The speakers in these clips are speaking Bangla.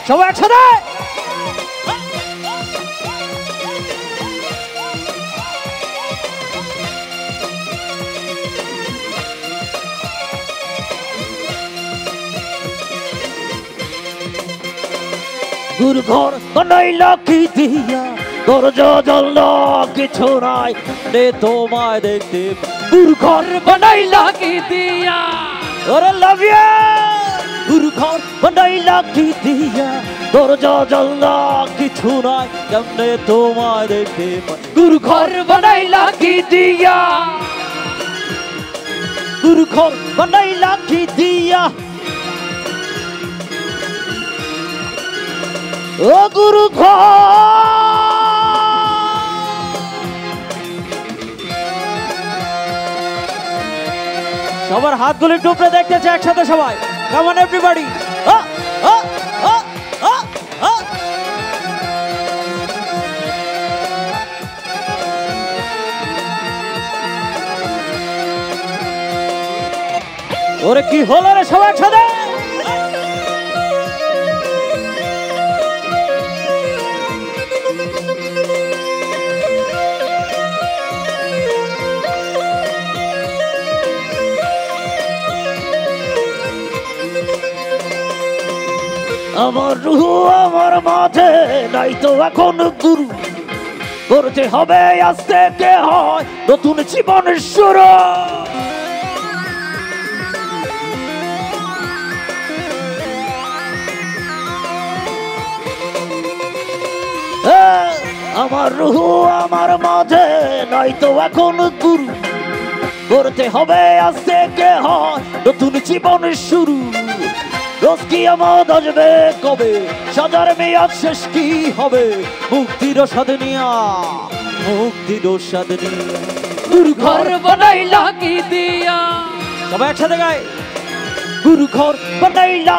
সবাই একসাথে গুরু ঘর বানাইলা কি দিয়া দরজা জানলা কিছু নাই রে তোমায় দেখতে গুরু ঘর বানাইলা কি দিয়া ওরে লাভ ইউ গুরু ঘর বানাইলা কি দিয়া দরজা জানলা কিছু নাই কেমনে তোমায় দেখতে গুরু ঘর বানাইলা কি দিয়া গুরু ঘর বানাইলা কি দিয়া ও গুরু ঘর সবার হাতগুলি টুপড়ে দেখতে চাই একসাথে সবাই কাম অন এভরিবডি ওরে কি হলো রে সবাই একসাথে আমার রুহ আমার মাঝে নাই তো এখন গুরু করতে হবে আজ থেকে হয় নতুন জীবনের শুরু আমার রুহ আমার মাঝে নাই তো এখন গুরু করতে হবে আজ থেকে হয় নতুন জীবনের শুরু রোজ কি আমার আসবে কবে সাজার মেয়াদ শেষ কি হবে মুক্তির স্বাদ নিয়া মুক্তির স্বাদ নিয়া গুরু ঘর বানাইলা কি দিয়া সবাই একসাথে গায় গুরু ঘর বানাইলা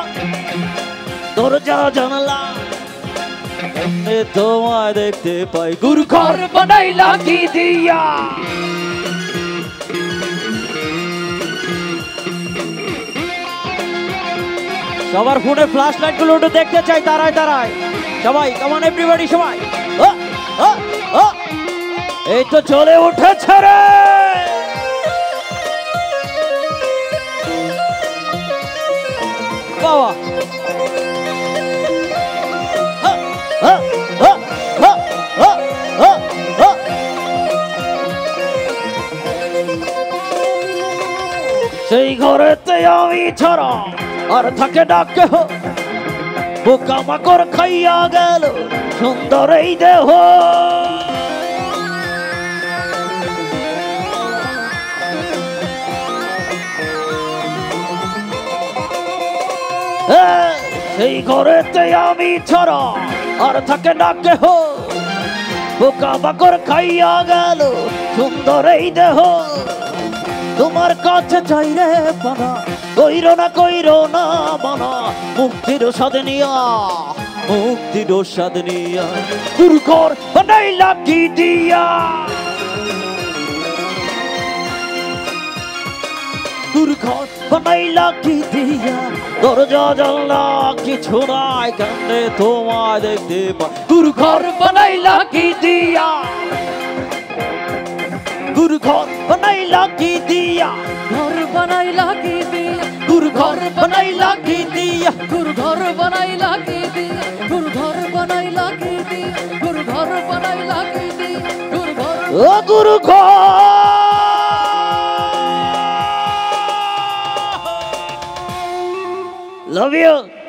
দরজা জানালা এমনি তোমায় দেখতে পাই গুরু ঘর বানাইলা কি দিয়া সবার ফোনে ফ্ল্যাশ লাইট গুলো একটু দেখতে চাই তারায় তারায় সবাই কাম অন এভরিবডি সবাই এই তো চলে উঠেছে রে বাবা সেই ঘরেতে আমি ছাড়া আর থাকে ডাকে পোকামাকড় খাইয়া গেল সুন্দর এই দেহ সেই ঘরেতে আমি ছাড়া আর থাকে ডাকে পোকামাকড় খাইয়া গেল সুন্দর এই দেহ তোমার কাছে চাই রে পানা কইরো না মানা মুক্তির স্বাদ নিয়া মুক্তির স্বাদ নিয়া গুরু ঘর বানাইলা কি দিয়া গুরু ঘর বানাইলা কি দিয়া দরজা জানলা কিছু নাই কেমনে তোমায় দেখতে পাই গুরু ঘর বানাইলা কি দিয়া गुरु घर बनाइला की दिया घर बनाइला की दिया गुरु घर बनाइला की दिया गुरु घर बनाइला की दिया गुरु घर बनाइला की दिया गुरु घर बनाइला की दिया गुरु घर ओ गुरु घर लव यू